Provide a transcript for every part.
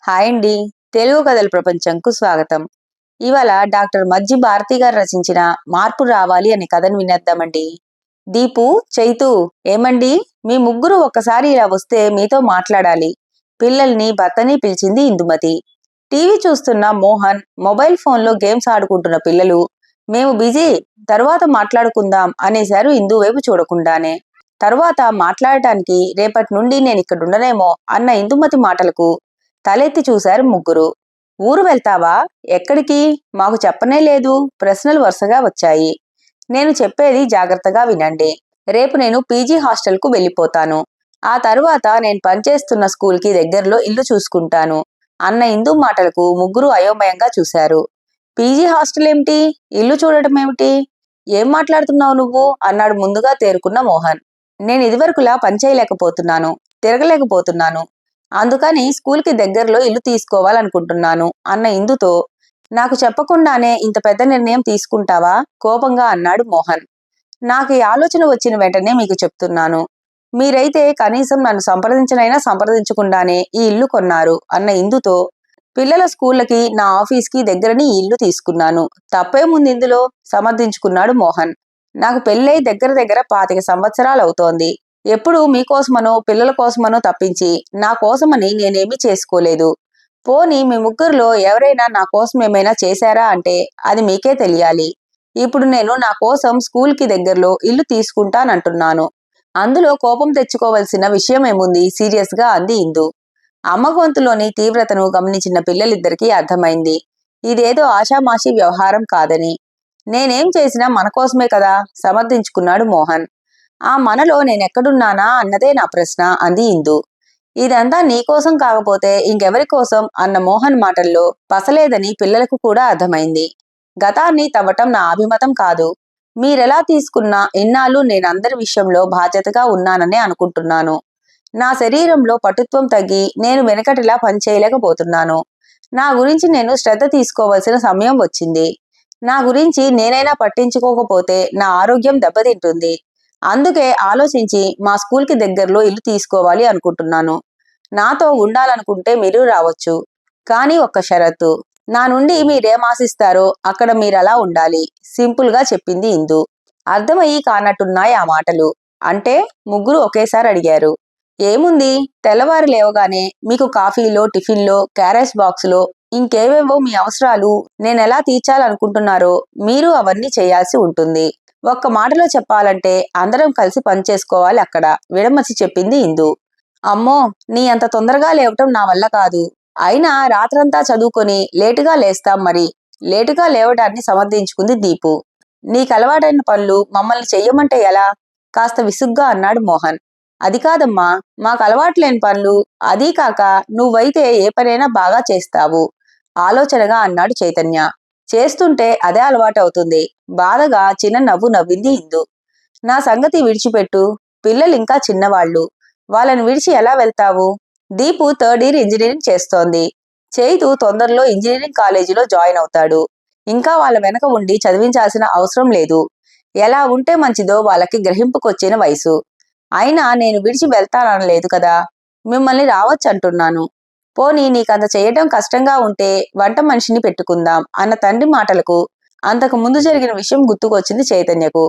Hi అండి. తెలుగు కథల ప్రపంచంకు స్వాగతం. ఇవాళ డాక్టర్ మజ్జి భారతి గారు రచించిన మార్పు రావాలి అనే కథను వినేద్దామండి. దీపు, చైతు, ఏమండి మీ ముగ్గురు ఒక్కసారి ఇలా వస్తే మీతో మాట్లాడాలి. పిల్లల్ని భర్తని పిలిచింది ఇందుమతి. టీవీ చూస్తున్న మోహన్, మొబైల్ ఫోన్లో గేమ్స్ ఆడుకుంటున్న పిల్లలు, మేము బిజీ, తరువాత మాట్లాడుకుందాం అనేశారు ఇందు వైపు చూడకుండానే. తరువాత మాట్లాడటానికి రేపటి నుండి నేను ఇక్కడుండనేమో అన్న ఇందుమతి మాటలకు తలెత్తి చూశారు ముగ్గురు. ఊరు వెళ్తావా? ఎక్కడికి? మాకు చెప్పనే లేదు. ప్రశ్నలు వరుసగా వచ్చాయి. నేను చెప్పేది జాగ్రత్తగా వినండి. రేపు నేను పీజీ హాస్టల్కు వెళ్ళిపోతాను. ఆ తరువాత నేను పనిచేస్తున్న స్కూల్కి దగ్గరలో ఇల్లు చూసుకుంటాను అన్న ఇందు మాటలకు ముగ్గురు అయోమయంగా చూశారు. పీజీ హాస్టల్ ఏమిటి? ఇల్లు చూడటం ఏమిటి? ఏం మాట్లాడుతున్నావు నువ్వు? అన్నాడు ముందుగా తేరుకున్న మోహన్. నేను ఇదివరకులా పనిచేయలేకపోతున్నాను, తిరగలేకపోతున్నాను. అందుకని స్కూల్కి దగ్గరలో ఇల్లు తీసుకోవాలనుకుంటున్నాను అన్న ఇందుతో, నాకు చెప్పకుండానే ఇంత పెద్ద నిర్ణయం తీసుకుంటావా? కోపంగా అన్నాడు మోహన్. నాకు ఈ ఆలోచన వచ్చిన వెంటనే మీకు చెప్తున్నాను. మీరైతే కనీసం నన్ను సంప్రదించనైనా సంప్రదించకుండానే ఈ ఇల్లు కొన్నారు అన్న ఇందుతో, పిల్లల స్కూళ్ళకి నా ఆఫీస్కి దగ్గరని ఈ ఇల్లు తీసుకున్నాను. తప్పేముంది ఇందులో? సమర్థించుకున్నాడు మోహన్. నాకు పెళ్ళై దగ్గర దగ్గర 25 సంవత్సరాలు అవుతోంది. ఎప్పుడు మీకోసమనో పిల్లల కోసమనో తప్పించి నా కోసమని నేనేమీ చేసుకోలేదు. పోనీ మీ ముగ్గురులో ఎవరైనా నా కోసం ఏమైనా చేశారా అంటే అది మీకే తెలియాలి. ఇప్పుడు నేను నా కోసం స్కూల్కి దగ్గరలో ఇల్లు తీసుకుంటానంటున్నాను. అందులో కోపం తెచ్చుకోవలసిన విషయం ఏముంది? సీరియస్ గా అంది ఇందు. అమ్మ గొంతులోని తీవ్రతను గమనించిన పిల్లలిద్దరికీ అర్థమైంది ఇదేదో ఆషామాషీ వ్యవహారం కాదని. నేనేం చేసినా మన కోసమే కదా, సమర్థించుకున్నాడు మోహన్. ఆ మనలో నేనెక్కడున్నానా అన్నదే నా ప్రశ్న అంది ఇందు. ఇదంతా నీకోసం కాకపోతే ఇంకెవరి కోసం అన్న మోహన్ మాటల్లో పసలేదని పిల్లలకు కూడా అర్థమైంది. గతాన్ని తవ్వటం నా అభిమతం కాదు. మీరెలా తీసుకున్నా ఇన్నాళ్ళు నేనందరి విషయంలో బాధ్యతగా ఉన్నాననే అనుకుంటున్నాను. నా శరీరంలో పటుత్వం తగ్గి నేను వెనకటిలా పనిచేయలేకపోతున్నాను. నా గురించి నేను శ్రద్ధ తీసుకోవలసిన సమయం వచ్చింది. నా గురించి నేనైనా పట్టించుకోకపోతే నా ఆరోగ్యం దెబ్బతింటుంది. అందుకే ఆలోచించి మా స్కూల్కి దగ్గరలో ఇల్లు తీసుకోవాలి అనుకుంటున్నాను. నాతో ఉండాలనుకుంటే మీరు రావచ్చు. కానీ ఒక్క షరతు. నా నుండి మీరేం ఆశిస్తారో అక్కడ మీరలా ఉండాలి. సింపుల్గా చెప్పింది ఇందు. అర్థమయ్యి కానట్టున్నాయి ఆ మాటలు. అంటే? ముగ్గురు ఒకేసారి అడిగారు. ఏముంది, తెల్లవారు లేవగానే మీకు కాఫీలో, టిఫిన్లో, క్యారేజ్ బాక్సులో ఇంకేవేవో మీ అవసరాలు నేనెలా తీర్చాలనుకుంటున్నారో మీరు అవన్నీ చేయాల్సి ఉంటుంది. ఒక్క మాటలో చెప్పాలంటే అందరం కలిసి పనిచేసుకోవాలి అక్కడ, విడమర్చి చెప్పింది ఇందు. అమ్మో, నీ అంత తొందరగా లేవటం నా వల్ల కాదు. అయినా రాత్రంతా చదువుకొని లేటుగా లేస్తాం మరి. లేటుగా లేవడాన్ని సమర్థించుకుంది దీపు. నీకలవాటైన పనులు మమ్మల్ని చెయ్యమంటే ఎలా? కాస్త విసుగ్గా అన్నాడు మోహన్. అది కాదమ్మా, మాకు అలవాటు లేని పనులు. అదీ కాక నువ్వైతే ఏ పనైనా బాగా చేస్తావు ఆలోచనగా అన్నాడు చైతన్య. చేస్తుంటే అదే అలవాటు అవుతుంది. బాధగా చిన్న నవ్వు నవ్వింది ఇందు. నా సంగతి విడిచిపెట్టు. పిల్లలు ఇంకా చిన్నవాళ్లు. వాళ్ళని విడిచి ఎలా వెళ్తావు? దీపు 3rd ఇయర్ ఇంజనీరింగ్ చేస్తోంది. చైతు తొందరలో ఇంజనీరింగ్ కాలేజీలో జాయిన్ అవుతాడు. ఇంకా వాళ్ళ వెనక ఉండి చదివించాల్సిన అవసరం లేదు. ఎలా ఉంటే మంచిదో వాళ్ళకి గ్రహింపుకొచ్చిన వయసు. అయినా నేను విడిచి వెళ్తాననలేదు కదా, మిమ్మల్ని రావచ్చంటున్నాను. పోనీ నీకంత చేయటం కష్టంగా ఉంటే వంట మనిషిని పెట్టుకుందాం అన్న తండ్రి మాటలకు అంతకు ముందు జరిగిన విషయం గుర్తుకొచ్చింది చైతన్యకు.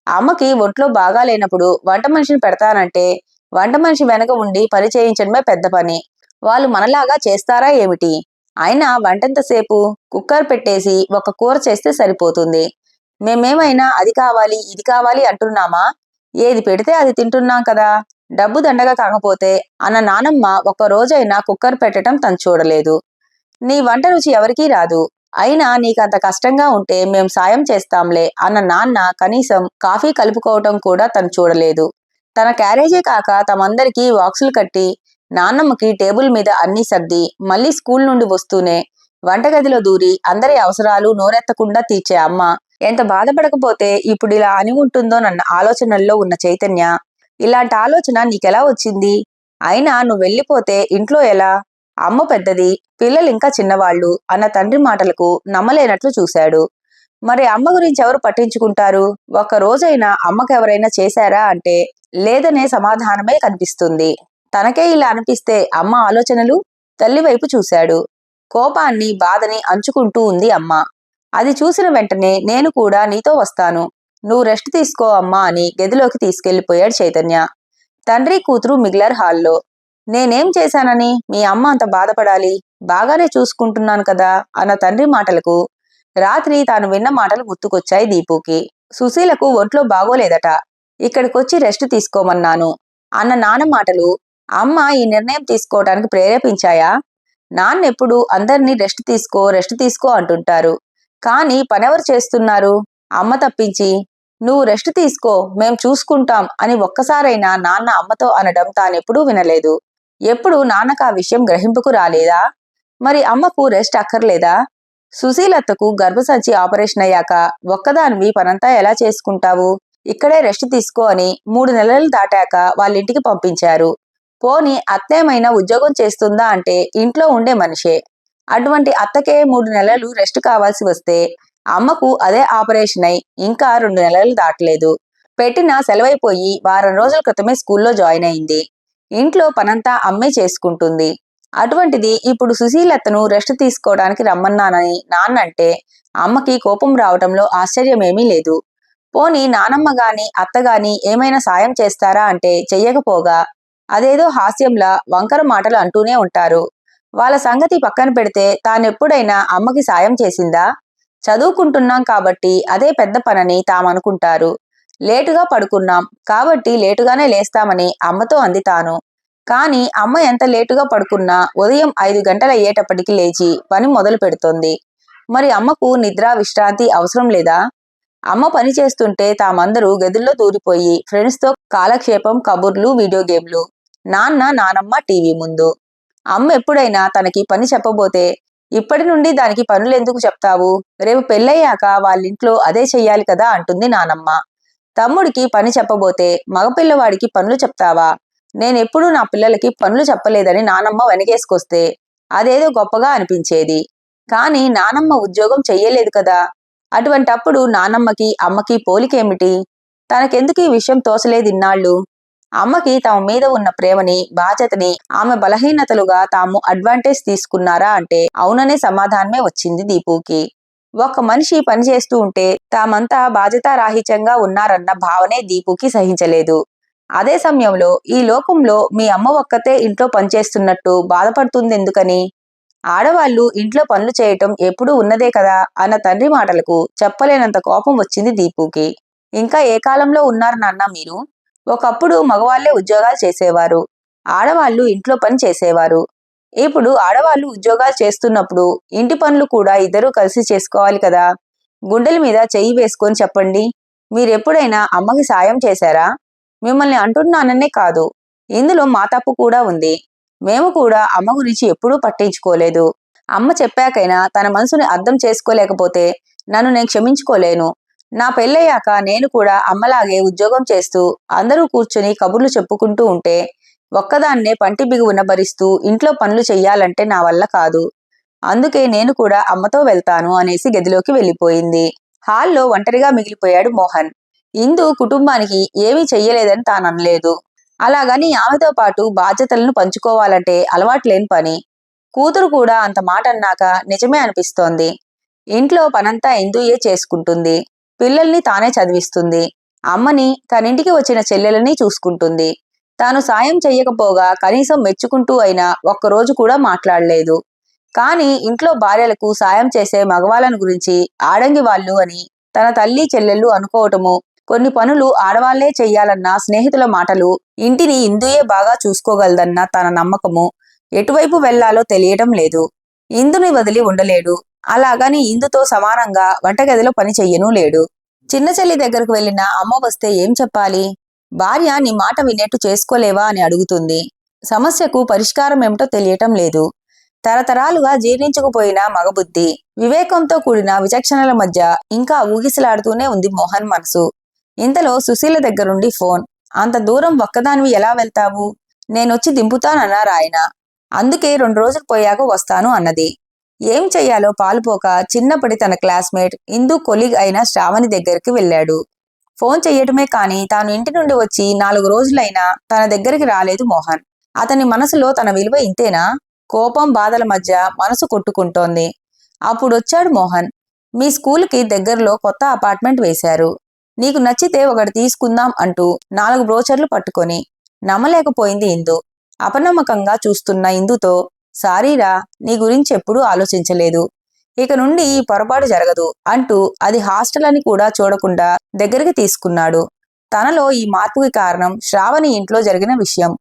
అమ్మకి ఒంట్లో బాగా లేనప్పుడు వంట మనిషిని పెడతానంటే వంట మనిషి వెనక ఉండి పని చేయించడమే పెద్ద పని. వాళ్ళు మనలాగా చేస్తారా ఏమిటి? అయినా వంటెంతసేపు? కుక్కర్ పెట్టేసి ఒక కూర చేస్తే సరిపోతుంది. మేమేమైనా అది కావాలి ఇది కావాలి అంటున్నామా? ఏది పెడితే అది తింటున్నాం కదా. డబ్బు దండగా కాకపోతే అన్న నానమ్మ ఒక్క రోజైనా కుక్కర్ పెట్టడం తను చూడలేదు. నీ వంట రుచి ఎవరికీ రాదు. అయినా నీకంత కష్టంగా ఉంటే మేం సాయం చేస్తాంలే అన్న నాన్న కనీసం కాఫీ కలుపుకోవటం కూడా తను చూడలేదు. తన క్యారేజే కాక తమందరికీ బాక్సులు కట్టి నాన్నమ్మకి టేబుల్ మీద అన్నీ సర్ది మళ్ళీ స్కూల్ నుండి వస్తూనే వంటగదిలో దూరి అందరి అవసరాలు నోరెత్తకుండా తీర్చే అమ్మ ఎంత బాధపడకపోతే ఇప్పుడు ఇలా అని ఉంటుందోనన్న ఆలోచనల్లో ఉన్న చైతన్య, ఇలాంటి ఆలోచన నీకెలా వచ్చింది? అయినా నువ్వు వెళ్ళిపోతే ఇంట్లో ఎలా? అమ్మ పెద్దది, పిల్లలు ఇంకా చిన్నవాళ్లు అన్న తండ్రి మాటలకు నమ్మలేనట్లు చూశాడు. మరి అమ్మ గురించి ఎవరు పట్టించుకుంటారు? ఒక్క రోజైనా అమ్మకెవరైనా చేశారా అంటే లేదనే సమాధానమే కనిపిస్తుంది. తనకే ఇలా అనిపిస్తే అమ్మ ఆలోచనలు తల్లి వైపు చూశాడు. కోపాన్ని, బాధని అంచుకుంటూ ఉంది అమ్మ. అది చూసిన వెంటనే నేను కూడా నీతో వస్తాను, నువ్వు రెస్ట్ తీసుకో అమ్మా అని గదిలోకి తీసుకెళ్లిపోయాడు చైతన్య. తండ్రి కూతురు మిగిలారు హాల్లో. నేనేం చేశానని మీ అమ్మ అంత బాధపడాలి? బాగానే చూసుకుంటున్నాను కదా అన్న తండ్రి మాటలకు రాత్రి తాను విన్న మాటలు గుర్తుకొచ్చాయి దీపుకి. సుశీలకు ఒంట్లో బాగోలేదట, ఇక్కడికొచ్చి రెస్ట్ తీసుకోమన్నాను అన్న నాన్న మాటలు అమ్మ ఈ నిర్ణయం తీసుకోవడానికి ప్రేరేపించాయా? నాన్నెప్పుడు అందరినీ రెస్ట్ తీసుకో అంటుంటారు. కానీ పనెవరు చేస్తున్నారు? అమ్మ తప్పించి. నువ్వు రెస్ట్ తీసుకో, మేం చూసుకుంటాం అని ఒక్కసారైనా నాన్న అమ్మతో అనడం తానెప్పుడూ వినలేదు. ఎప్పుడు నాన్నకు ఆ విషయం గ్రహింపుకు రాలేదా? మరి అమ్మకు రెస్ట్ అక్కర్లేదా? సుశీలత్తకు గర్భసంచి ఆపరేషన్ అయ్యాక ఒక్కదానివి పనంతా ఎలా చేసుకుంటావు? ఇక్కడే రెస్ట్ తీసుకో అని 3 నెలలు దాటాక వాళ్ళింటికి పంపించారు. పోని అత్తేమైనా ఉద్యోగం చేస్తుందా అంటే ఇంట్లో ఉండే మనిషే. అటువంటి అత్తకే 3 నెలలు రెస్ట్ కావాల్సి వస్తే అమ్మకు అదే ఆపరేషన్ అయి ఇంకా 2 నెలలు దాటలేదు. పెట్టిన సెలవైపోయి వారం రోజుల క్రితమే స్కూల్లో జాయిన్ అయింది. ఇంట్లో పనంతా అమ్మే చేసుకుంటుంది. అటువంటిది ఇప్పుడు సుశీలత్తను రెస్ట్ తీసుకోవడానికి రమ్మన్నానని నాన్నంటే అమ్మకి కోపం రావటంలో ఆశ్చర్యమేమీ లేదు. పోని నానమ్మ గాని అత్తగాని ఏమైనా సాయం చేస్తారా అంటే చెయ్యకపోగా అదేదో హాస్యంలా వంకర మాటలు అంటూనే ఉంటారు. వాళ్ళ సంగతి పక్కన పెడితే తానెప్పుడైనా అమ్మకి సాయం చేసిందా? చదువుకుంటున్నాం కాబట్టి అదే పెద్ద పనని తామనుకుంటారు. లేటుగా పడుకున్నాం కాబట్టి లేటుగానే లేస్తామని అమ్మతో అంది తాను. కాని అమ్మ ఎంత లేటుగా పడుకున్నా ఉదయం 5 గంటలయ్యేటప్పటికి లేచి పని మొదలు పెడుతోంది. మరి అమ్మకు నిద్ర, విశ్రాంతి అవసరం లేదా? అమ్మ పని చేస్తుంటే తామందరూ గదుల్లో దూరిపోయి ఫ్రెండ్స్తో కాలక్షేపం, కబుర్లు, వీడియో గేమ్లు. నాన్న, నానమ్మ టీవీ ముందు. అమ్మ ఎప్పుడైనా తనకి పని చెప్పబోతే ఇప్పటి నుండి దానికి పనులెందుకు చెప్తావు? రేపు పెళ్ళయ్యాక వాళ్ళింట్లో అదే చెయ్యాలి కదా అంటుంది నానమ్మ. తమ్ముడికి పని చెప్పబోతే మగపిల్లవాడికి పనులు చెప్తావా? నేనెప్పుడూ నా పిల్లలకి పనులు చెప్పలేదని నానమ్మ వెనకేసుకొస్తే అదేదో గొప్పగా అనిపించేది. కాని నానమ్మ ఉద్యోగం చెయ్యలేదు కదా. అటువంటప్పుడు నానమ్మకి అమ్మకి పోలికేమిటి? తనకెందుకు ఈ విషయం తోచలేదిన్నాళ్ళు? అమ్మకి తమ మీద ఉన్న ప్రేమని, బాధ్యతని ఆమె బలహీనతలుగా తాము అడ్వాంటేజ్ తీసుకున్నారా అంటే అవుననే సమాధానమే వచ్చింది దీపుకి. ఒక్క మనిషి పనిచేస్తూ ఉంటే తామంతా బాధ్యతారాహిత్యంగా ఉన్నారన్న భావనే దీపుకి సహించలేదు. అదే సమయంలో ఈ లోకంలో మీ అమ్మ ఒక్కతే ఇంట్లో పనిచేస్తున్నట్టు బాధపడుతుందెందుకని? ఆడవాళ్లు ఇంట్లో పనులు చేయటం ఎప్పుడూ ఉన్నదే కదా అన్న తండ్రి మాటలకు చెప్పలేనంత కోపం వచ్చింది దీపుకి. ఇంకా ఏ కాలంలో ఉన్నారు నాన్న మీరు? ఒకప్పుడు మగవాళ్లే ఉద్యోగాలు చేసేవారు, ఆడవాళ్లు ఇంట్లో పని చేసేవారు. ఇప్పుడు ఆడవాళ్లు ఉద్యోగాలు చేస్తున్నప్పుడు ఇంటి పనులు కూడా ఇద్దరూ కలిసి చేసుకోవాలి కదా. గుండెల మీద చెయ్యి వేసుకొని చెప్పండి, మీరెప్పుడైనా అమ్మకి సాయం చేశారా? మిమ్మల్ని అంటున్నాననే కాదు, ఇందులో మా తప్పు కూడా ఉంది. మేము కూడా అమ్మ గురించి ఎప్పుడూ పట్టించుకోలేదు. అమ్మ చెప్పాకైనా తన మనసుని అర్థం చేసుకోలేకపోతే నన్ను నేను క్షమించుకోలేను. నా పెళ్ళయ్యాక నేను కూడా అమ్మలాగే ఉద్యోగం చేస్తూ అందరూ కూర్చుని కబుర్లు చెప్పుకుంటూ ఉంటే ఒక్కదాన్నే పంటి బిగువున భరిస్తూ ఇంట్లో పనులు చెయ్యాలంటే నా వల్ల కాదు. అందుకే నేను కూడా అమ్మతో వెళ్తాను అనేసి గదిలోకి వెళ్ళిపోయింది. హాల్లో ఒంటరిగా మిగిలిపోయాడు మోహన్. ఇందు కుటుంబానికి ఏమీ చెయ్యలేదని తాననలేదు. అలాగని ఆమెతో పాటు బాధ్యతలను పంచుకోవాలంటే అలవాట్లేని పని. కూతురు కూడా అంత మాట అన్నాక నిజమే అనిపిస్తోంది. ఇంట్లో పనంతా ఇందుయే చేసుకుంటుంది. పిల్లల్ని తానే చదివిస్తుంది. అమ్మని, తనింటికి వచ్చిన చెల్లెలని చూసుకుంటుంది. తాను సాయం చెయ్యకపోగా కనీసం మెచ్చుకుంటూ అయినా ఒక్కరోజు కూడా మాట్లాడలేదు. కాని ఇంట్లో భార్యలకు సాయం చేసే మగవాళ్ళను గురించి ఆడంగి వాళ్ళు అని తన తల్లి చెల్లెళ్ళు అనుకోవటము, కొన్ని పనులు ఆడవాళ్లే చెయ్యాలన్న స్నేహితుల మాటలు, ఇంటిని ఇందుయే బాగా చూసుకోగలదన్న తన నమ్మకము ఎటువైపు వెళ్లాలో తెలియటం లేదు. ఇందుని వదిలి ఉండలేడు. అలాగని ఇందుతో సమానంగా వంటగదిలో పని చెయ్యనూ లేడు. చిన్న చెల్లి దగ్గరకు వెళ్లిన అమ్మ వస్తే ఏం చెప్పాలి? భార్య నీ మాట వినేట్టు చేసుకోలేవా అని అడుగుతుంది. సమస్యకు పరిష్కారం ఏమిటో తెలియటం లేదు. తరతరాలుగా జీర్ణించుకుపోయిన మగబుద్ధి, వివేకంతో కూడిన విచక్షణల మధ్య ఇంకా ఊగిసలాడుతూనే ఉంది మోహన్ మనసు. ఇంతలో సుశీల దగ్గరుండి ఫోన్. అంత దూరం ఒక్కదానివి ఎలా వెళ్తావు? నేనొచ్చి దింపుతానన్నారాయన. అందుకే 2 రోజులు పోయాక వస్తాను అన్నది. ఏం చెయ్యాలో పాలుపోక చిన్నప్పటి తన క్లాస్మేట్, ఇందు కొలీగ్ అయిన శ్రావణి దగ్గరికి వెళ్ళాడు. ఫోన్ చెయ్యటమే కాని తాను ఇంటి నుండి వచ్చి 4 రోజులైనా తన దగ్గరికి రాలేదు మోహన్. అతని మనసులో తన విలువ ఇంతేనా? కోపం బాధల మధ్య మనసు కొట్టుకుంటోంది. అప్పుడొచ్చాడు మోహన్. మీ స్కూల్కి దగ్గరలో కొత్త అపార్ట్మెంట్ వేశారు. నీకు నచ్చితే ఒకటి తీసుకుందాం అంటూ 4 బ్రోచర్లు పట్టుకొని. నమ్మలేకపోయింది ఇందు. అపనమ్మకంగా చూస్తున్న ఇందుతో, సారీరా, నీ గురించి ఎప్పుడూ ఆలోచించలేదు. ఇక నుండి ఈ పొరపాటు జరగదు అంటూ అది హాస్టల్ అని కూడా చూడకుండా దగ్గరికి తీసుకున్నాడు. తనలో ఈ మార్పుకి కారణం శ్రావణి ఇంట్లో జరిగిన విషయం.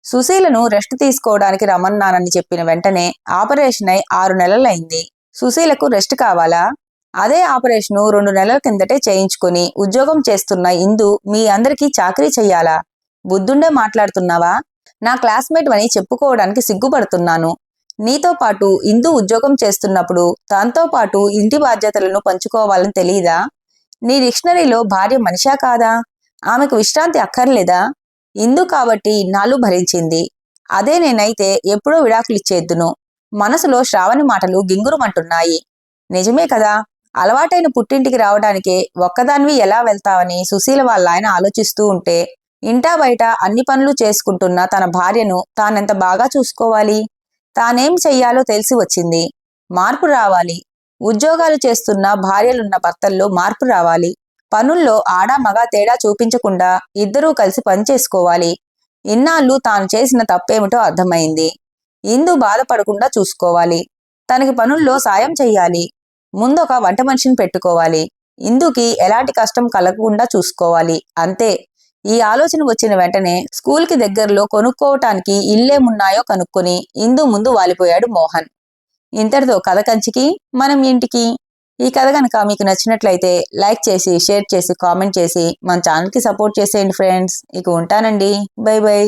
సుశీలను రెస్ట్ తీసుకోవడానికి రమ్మన్నానని చెప్పిన వెంటనే ఆపరేషన్ అయి 6 నెలలైంది. సుశీలకు రెస్ట్ కావాలా? అదే ఆపరేషను 2 నెలల కిందటే చేయించుకుని ఉద్యోగం చేస్తున్న ఇందు మీ అందరికీ చాకరీ చెయ్యాలా? బుద్ధుండే మాట్లాడుతున్నావా? నా క్లాస్మేట్ అని చెప్పుకోవడానికి సిగ్గుపడుతున్నాను. నీతో పాటు ఇందు ఉద్యోగం చేస్తున్నప్పుడు తనతో పాటు ఇంటి బాధ్యతలను పంచుకోవాలని తెలీదా? నీ డిక్షనరీలో భార్య మనిషా కాదా? ఆమెకు విశ్రాంతి అక్కర్లేదా? ఇందు కాబట్టి ఇన్నాళ్ళు భరించింది. అదే నేనైతే ఎప్పుడో విడాకులిచ్చేద్దును. మనసులో శ్రావణి మాటలు గింగురుమంటున్నాయి. నిజమే కదా, అలవాటైన పుట్టింటికి రావడానికే ఒక్కదానివి ఎలా వెళ్తావని సుశీల వాళ్ళాయన ఆలోచిస్తూ ఉంటే, ఇంటా బయట అన్ని పనులు చేసుకుంటున్న తన భార్యను తానెంత బాగా చూసుకోవాలి? తానేం చెయ్యాలో తెలిసి వచ్చింది. మార్పు రావాలి. ఉద్యోగాలు చేస్తున్న భార్యలున్న భర్తల్లో మార్పు రావాలి. పనుల్లో ఆడా మగ తేడా చూపించకుండా ఇద్దరూ కలిసి పనిచేసుకోవాలి. ఇన్నాళ్ళు తాను చేసిన తప్పేమిటో అర్థమైంది. ఇందు బాధపడకుండా చూసుకోవాలి. తనకి పనుల్లో సాయం చెయ్యాలి. ముందొక వంట మనిషిని పెట్టుకోవాలి. ఇందుకి ఎలాంటి కష్టం కలగకుండా చూసుకోవాలి. అంతే. ఈ ఆలోచన వచ్చిన వెంటనే స్కూల్కి దగ్గరలో కొనుక్కోవటానికి ఇల్లేమున్నాయో కనుక్కొని ఇందు ముందు వాలిపోయాడు మోహన్. ఇంతటితో కథ కంచికి మనం ఇంటికి. ఈ కథ కనుక మీకు నచ్చినట్లయితే లైక్ చేసి, షేర్ చేసి, కామెంట్ చేసి మన ఛానల్కి సపోర్ట్ చేసేయండి ఫ్రెండ్స్. ఇక ఉంటానండి. By by.